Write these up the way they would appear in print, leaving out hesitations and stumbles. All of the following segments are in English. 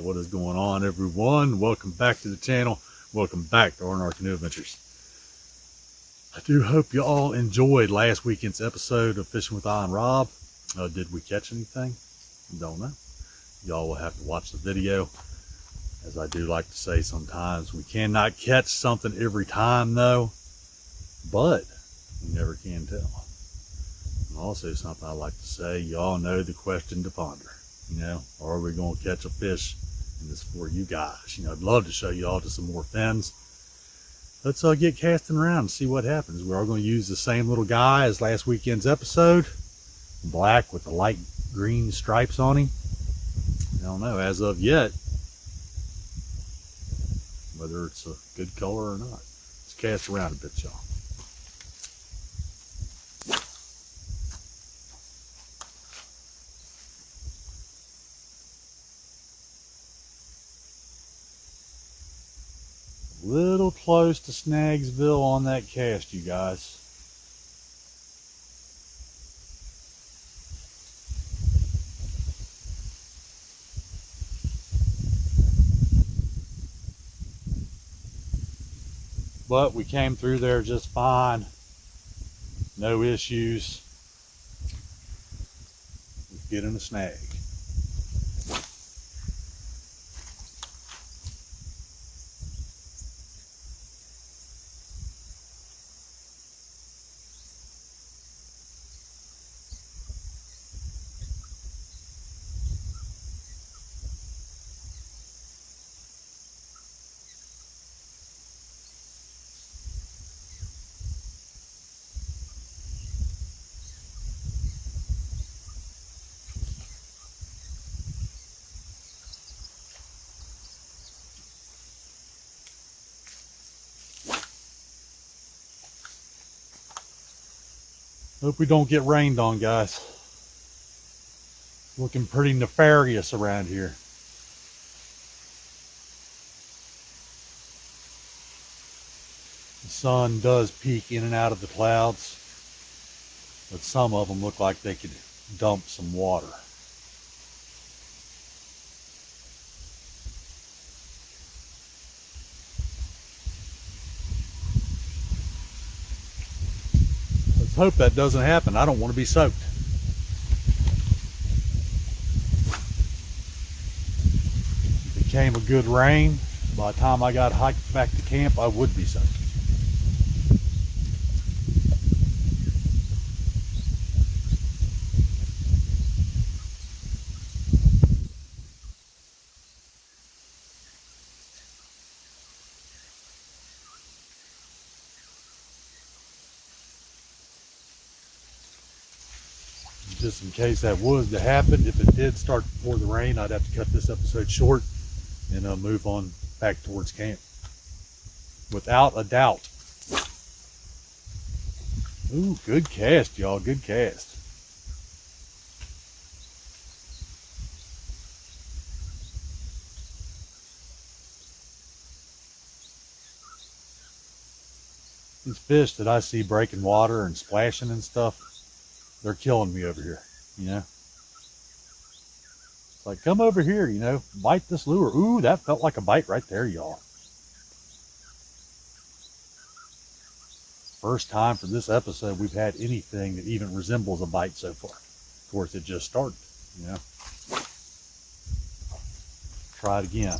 What is going on, everyone? Welcome back to the channel. Welcome back to R&R Canoe Adventures. I do hope you all enjoyed last weekend's episode of Fishing with I and Rob. Did we catch anything? Don't know. Y'all will have to watch the video. As I do like to say sometimes, we cannot catch something every time though, but you never can tell. And also something I like to say, y'all know the question to ponder. You know, are we going to catch a fish? And this for you guys. You know, I'd love to show you all to some more fins. Let's get casting around and see what happens. We are going to use the same little guy as last weekend's episode. Black with the light green stripes on him. I don't know as of yet whether it's a good color or not. Let's cast around a bit, y'all. Little close to Snagsville on that cast, you guys. But we came through there just fine. No issues with getting a snag. Hope we don't get rained on, guys. Looking pretty nefarious around here. The sun does peek in and out of the clouds, but some of them look like they could dump some water. Hope that doesn't happen. I don't want to be soaked. If it came a good rain, by the time I got hiked back to camp, I would be soaked. Just in case that was to happen, if it did start to pour the rain, I'd have to cut this episode short and move on back towards camp. Without a doubt. Ooh, good cast, y'all. Good cast. These fish that I see breaking water and splashing and stuff, they're killing me over here, you know. It's like, come over here, you know, bite this lure. Ooh, that felt like a bite right there, y'all. First time for this episode we've had anything that even resembles a bite so far. Of course, it just started, you know. Try it again.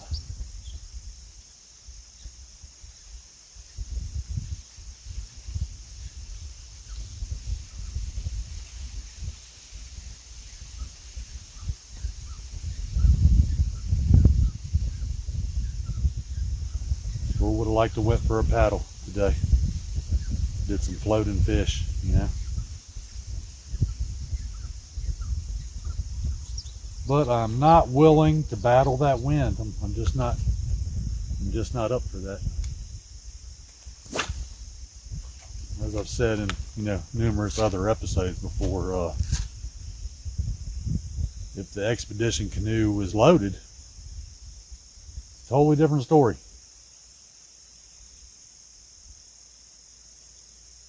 Would have liked to went for a paddle today. Did some floating fish, you know. But I'm not willing to battle that wind. I'm just not up for that. As I've said in, you know, numerous other episodes before, if the expedition canoe was loaded, totally different story.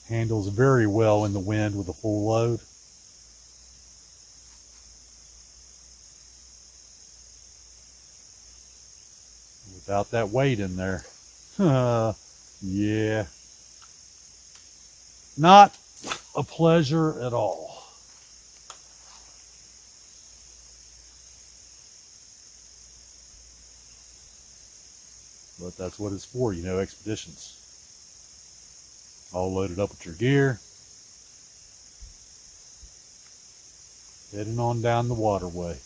Handles very well in the wind with a full load. without that weight in there. Yeah, not a pleasure at all. But that's what it's for, you know, expeditions. All loaded up with your gear. Heading on down the waterway.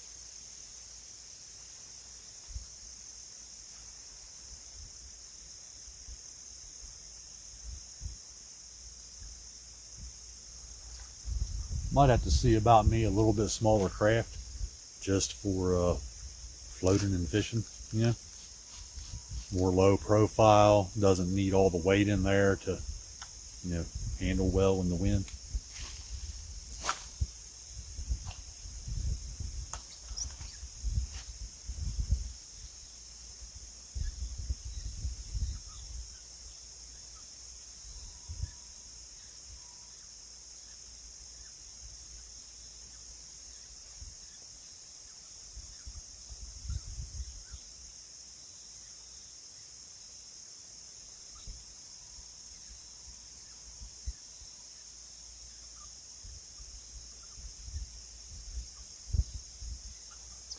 Might have to see about me a little bit smaller craft just for floating and fishing, you know. More low profile, doesn't need all the weight in there to, you know, handle well in the wind.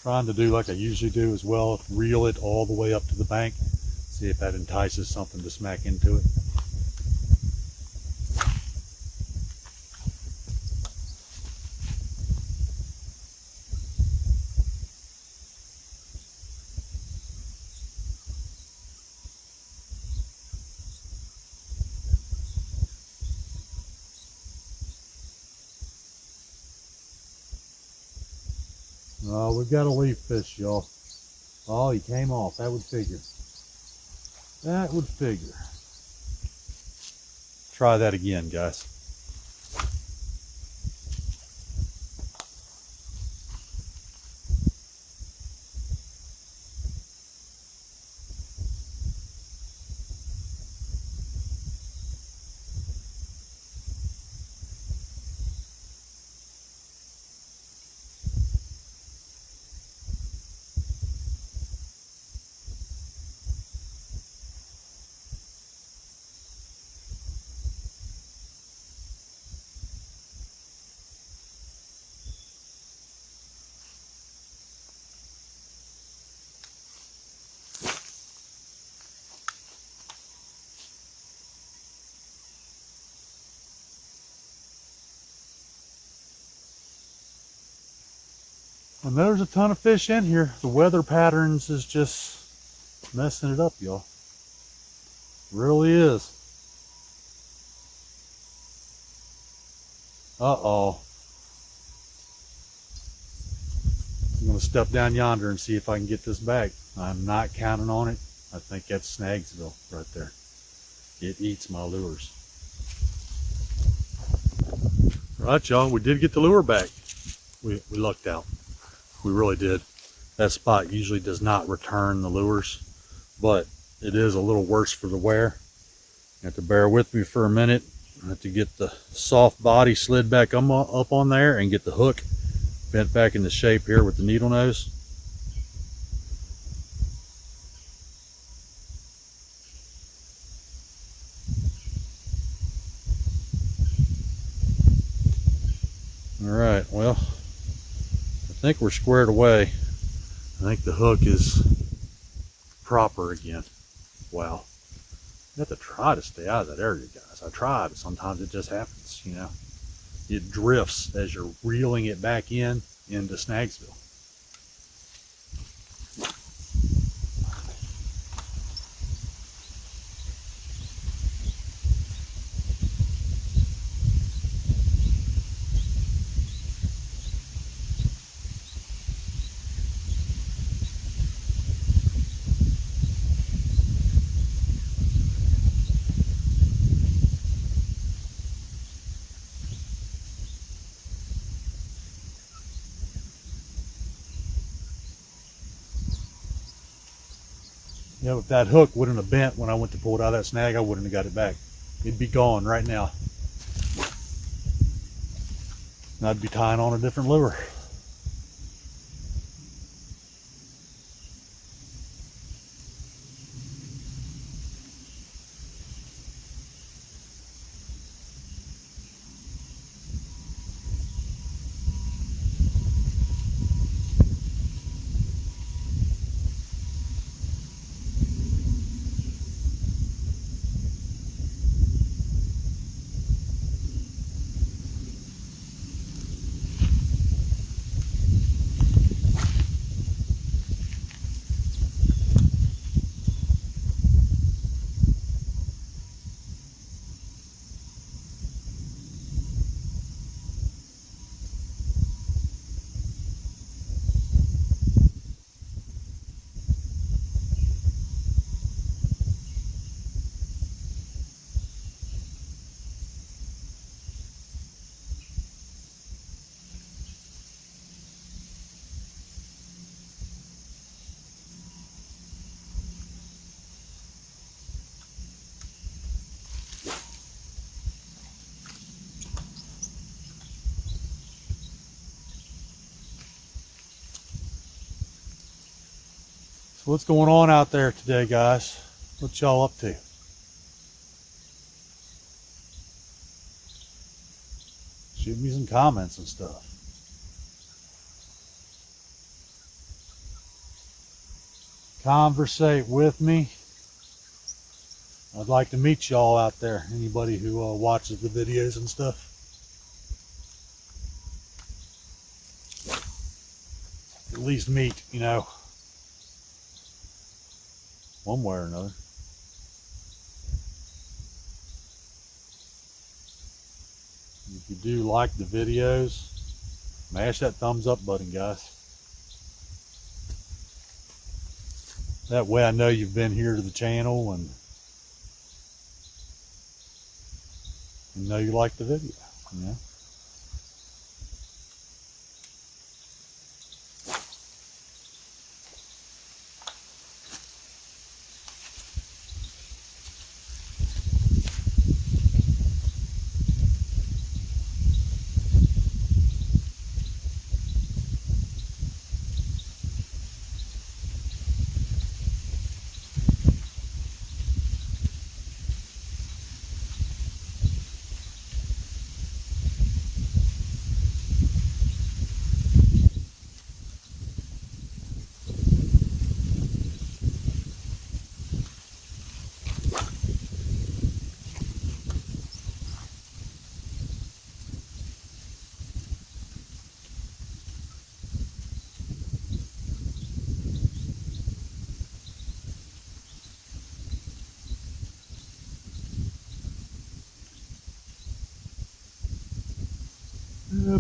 Trying to do like I usually do as well, reel it all the way up to the bank, see if that entices something to smack into it. Oh, we've got a leaf fish, y'all. Oh, he came off. That would figure. That would figure. Try that again, guys. And there's a ton of fish in here. The weather patterns is just messing it up, y'all. Really is. Uh-oh. I'm going to step down yonder and see if I can get this back. I'm not counting on it. I think that's Snagsville right there. It eats my lures. Right, y'all, we did get the lure back. We lucked out. We really did. That spot usually does not return the lures, but it is a little worse for the wear. You have to bear with me for a minute. I have to get the soft body slid back up on there and get the hook bent back into shape here with the needle nose. All right, well, I think we're squared away. I think the hook is proper again. Wow. You have to try to stay out of that area, guys. I try, but sometimes it just happens, you know. It drifts as you're reeling it back into Snagsville. You know, if that hook wouldn't have bent when I went to pull it out of that snag, I wouldn't have got it back. It'd be gone right now. And I'd be tying on a different lure. So what's going on out there today, guys? What y'all up to? Shoot me some comments and stuff. Conversate with me. I'd like to meet y'all out there. Anybody who watches the videos and stuff. At least meet, you know, one way or another. If you do like the videos, smash that thumbs up button, guys. That way I know you've been here to the channel and know you like the video, you know.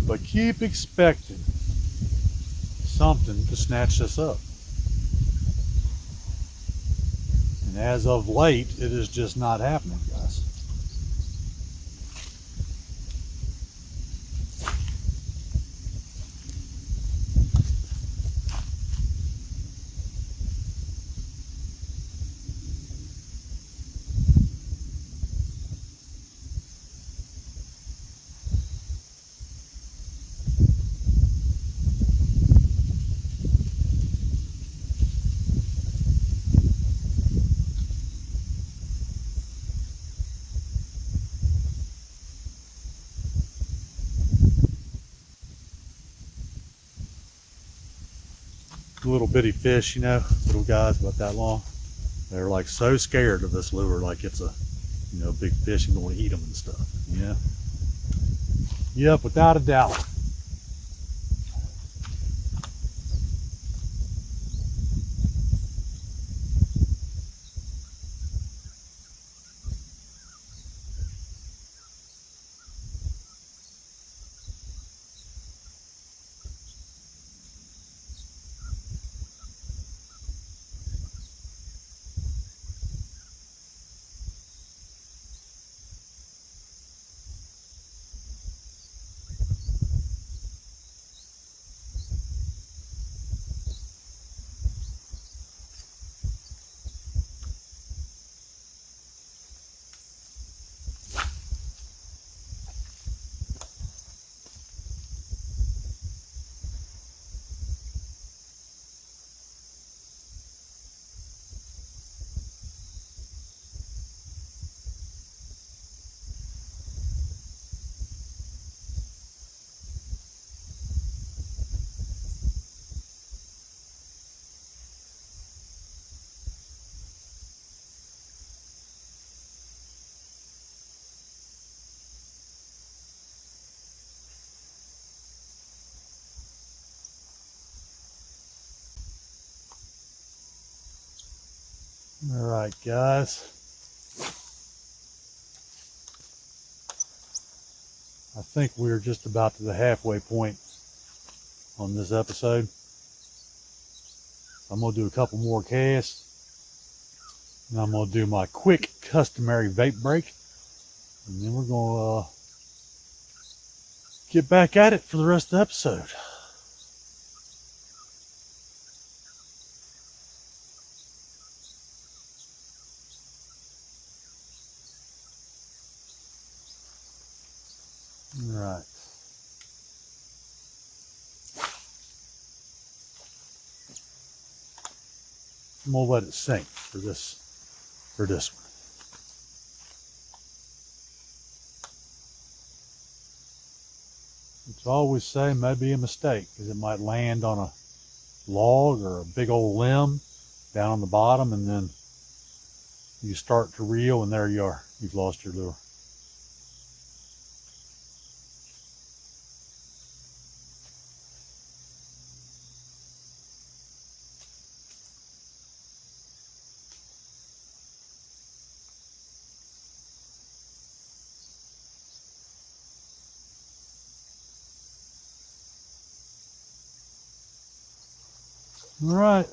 But keep expecting something to snatch us up. And as of late, it is just not happening, guys. Little bitty fish, you know, little guys about that long. They're like so scared of this lure, like it's a, you know, big fish and going to eat them and stuff. Yeah. Yep, without a doubt. All right, guys. I think we're just about to the halfway point on this episode. I'm going to do a couple more casts. And I'm going to do my quick customary vape break. And then we're going to get back at it for the rest of the episode. All right. I'm gonna let it sink for this one. Which I always say may be a mistake, because it might land on a log or a big old limb down on the bottom, and then you start to reel and there you are. You've lost your lure. All right.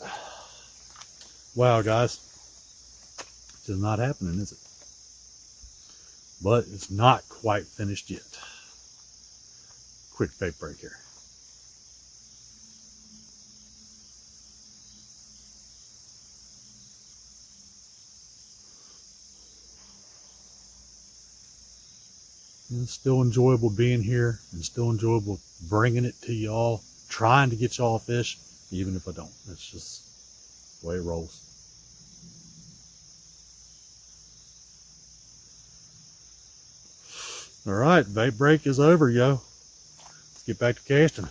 Wow, guys. It's not happening, is it? But it's not quite finished yet. Quick bait break here. And it's still enjoyable being here, and still enjoyable bringing it to y'all, trying to get y'all a fish, even if I don't. That's just the way it rolls. All right, bait break is over, yo. Let's get back to casting.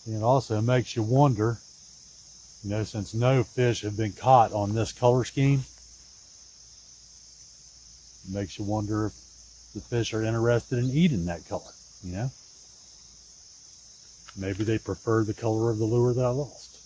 And it also makes you wonder, you know, since no fish have been caught on this color scheme, it makes you wonder if the fish are interested in eating that color, you know? Maybe they prefer the color of the lure that I lost.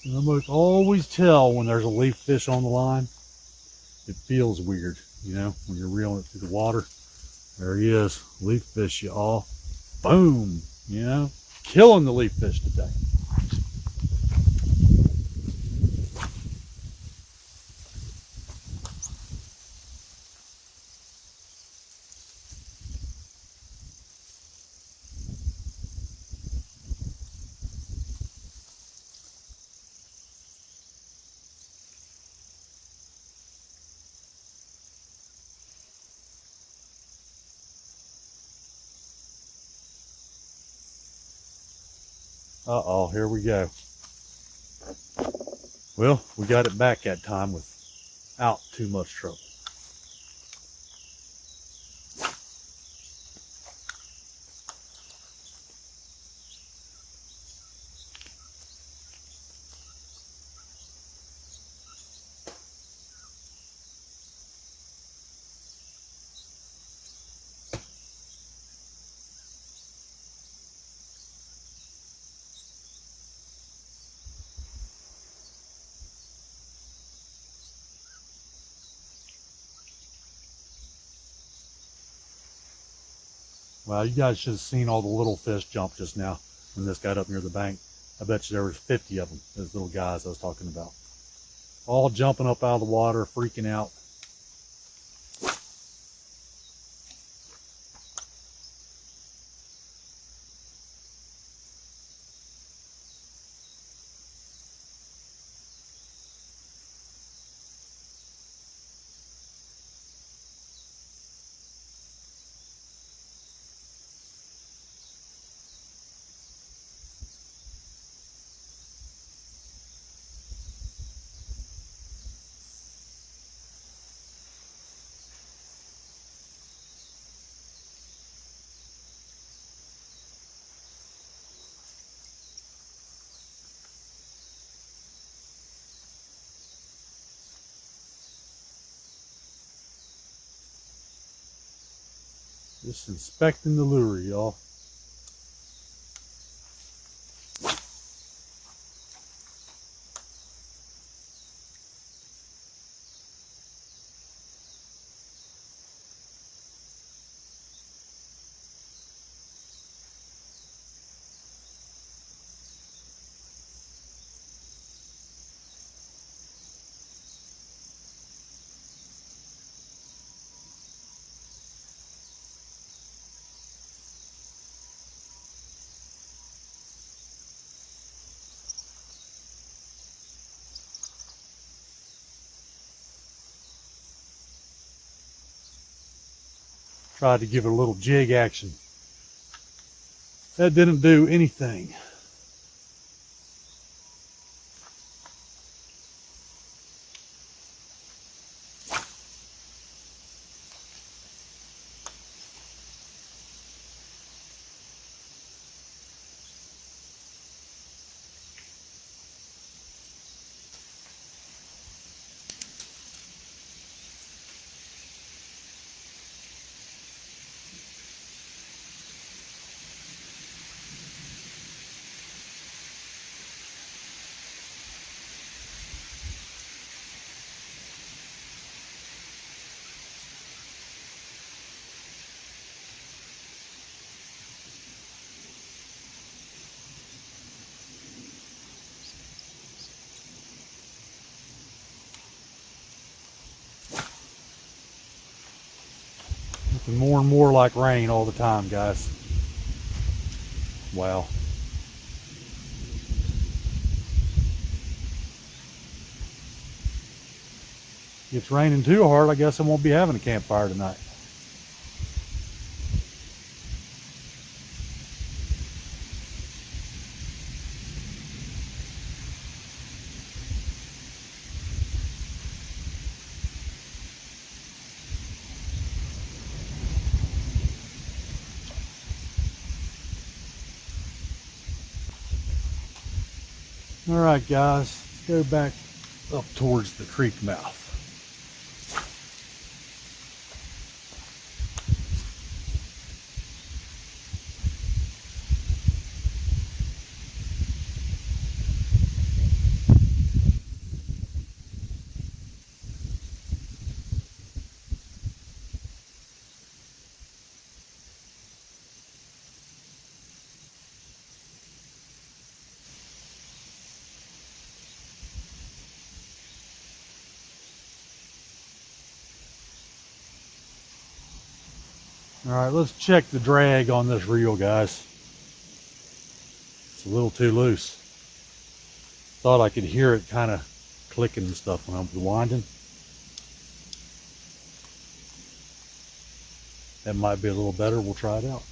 You almost always tell when there's a leaf fish on the line. It feels weird, you know, when you're reeling it through the water. There he is, leaf fish, y'all. Boom, you know, killing the leaf fish today. Uh-oh, here we go. Well, we got it back that time without too much trouble. Well, you guys should have seen all the little fish jump just now when this got up near the bank. I bet you there was 50 of them, those little guys I was talking about. All jumping up out of the water, freaking out. Just inspecting the lure, y'all. Tried to give it a little jig action. That didn't do anything. Looking more and more like rain all the time, guys. Wow. If it's raining too hard, I guess I won't be having a campfire tonight. All right, guys, let's go back up towards the creek mouth. All right, let's check the drag on this reel, guys. It's a little too loose. Thought I could hear it kind of clicking and stuff when I was winding. That might be a little better. We'll try it out.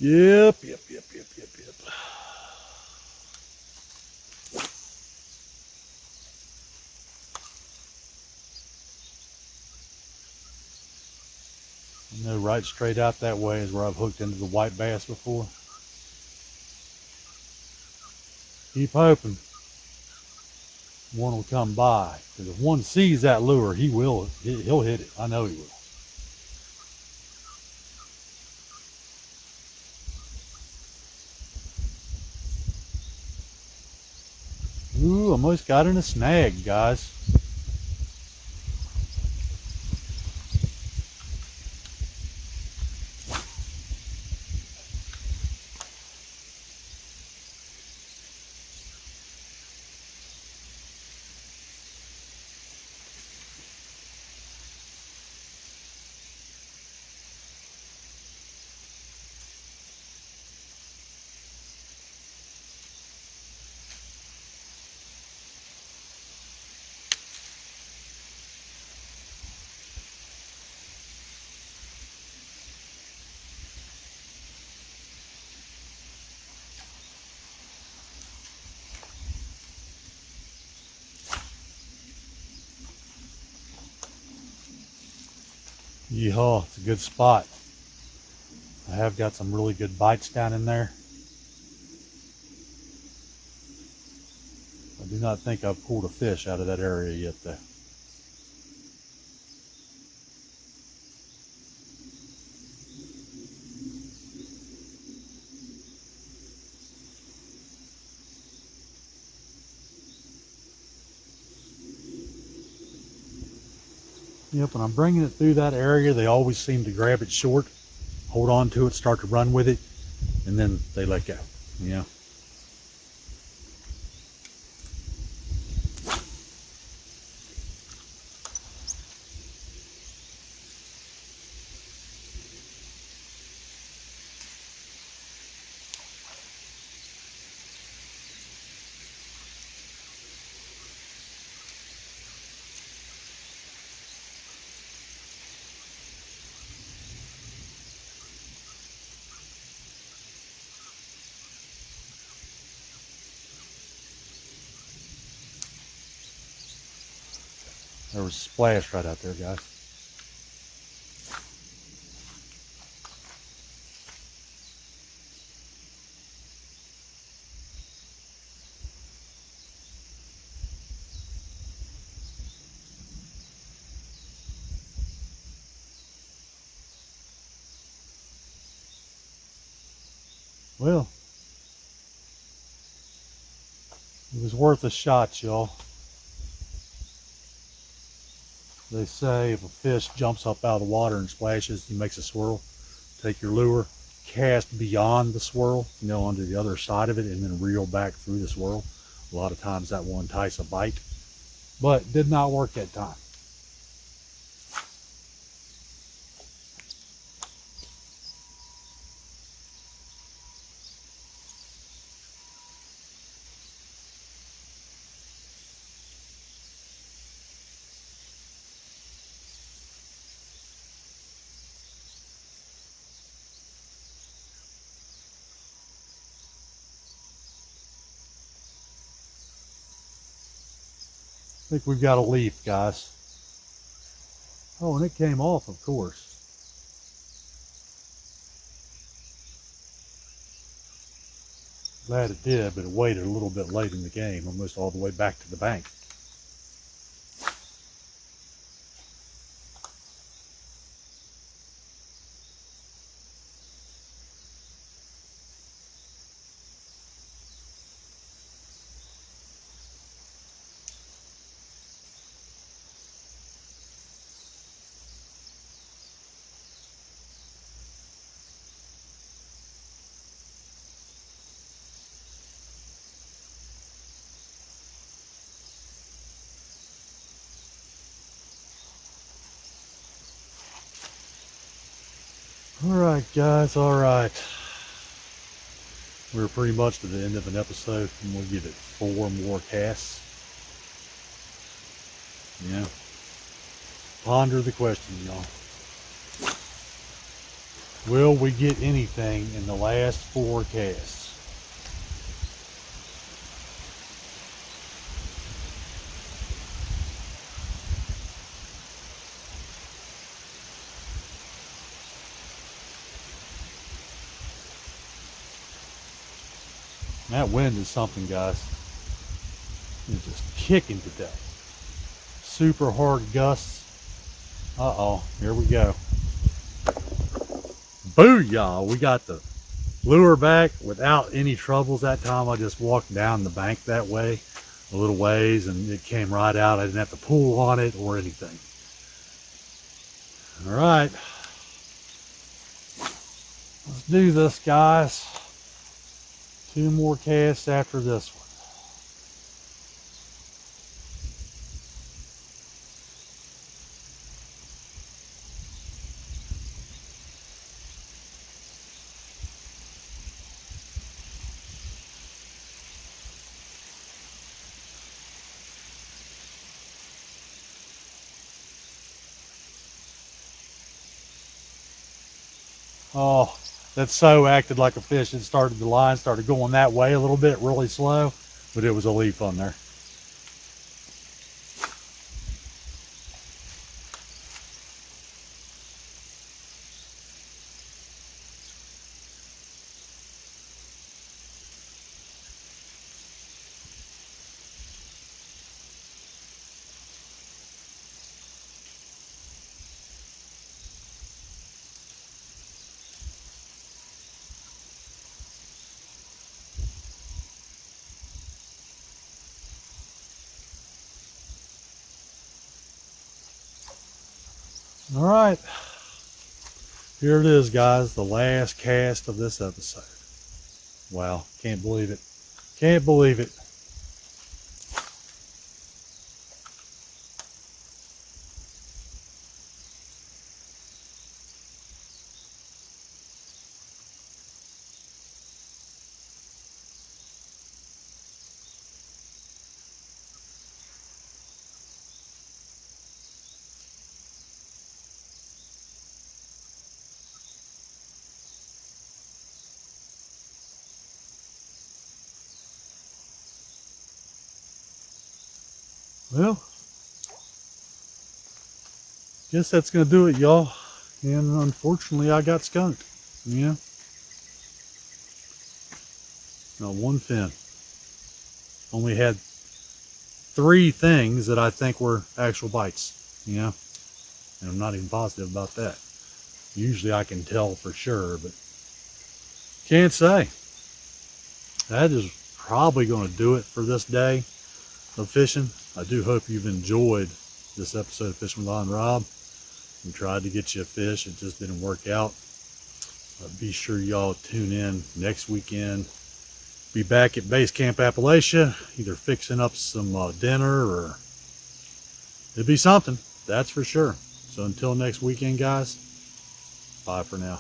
Yep. I know right straight out that way is where I've hooked into the white bass before. Keep hoping one will come by. Because if one sees that lure, he'll hit it. I know he will. Ooh, almost got in a snag, guys. Yeehaw, it's a good spot. I have got some really good bites down in there. I do not think I've pulled a fish out of that area yet though. Yep, when I'm bringing it through that area, they always seem to grab it short, hold on to it, start to run with it, and then they let go. Yeah. There was a splash right out there, guys. Well, it was worth a shot, y'all. They say if a fish jumps up out of the water and splashes, he makes a swirl. Take your lure, cast beyond the swirl, onto the other side of it, and then reel back through the swirl. A lot of times that will entice a bite, but did not work that time. I think we've got a leaf, guys. Oh, and it came off, of course. Glad it did, but it waited a little bit late in the game, almost all the way back to the bank. Alright guys, alright. We're pretty much to the end of an episode, and we'll give it 4 more casts. Yeah. Ponder the question, y'all. Will we get anything in the last 4 casts? That wind is something, guys. It's just kicking today. Super hard gusts. Uh-oh, here we go. Booyah! We got the lure back without any troubles that time. I just walked down the bank that way a little ways and it came right out. I didn't have to pull on it or anything. All right. Let's do this, guys. 2 more casts after this one. Oh, that so acted like a fish. The line started going that way a little bit, really slow, but it was a leaf on there. All right. Here it is, guys. The last cast of this episode. Wow. Can't believe it. Can't believe it. Well, guess that's going to do it, y'all. And unfortunately, I got skunked. Yeah. Not one fin. Only had 3 things that I think were actual bites. Yeah. And I'm not even positive about that. Usually I can tell for sure, but can't say. That is probably going to do it for this day of fishing. I do hope you've enjoyed this episode of Fishing with A.A.F.A.C. and Rob. We tried to get you a fish. It just didn't work out. Be sure y'all tune in next weekend. Be back at base camp Appalachia, either fixing up some dinner or it'll be something. That's for sure. So until next weekend, guys, bye for now.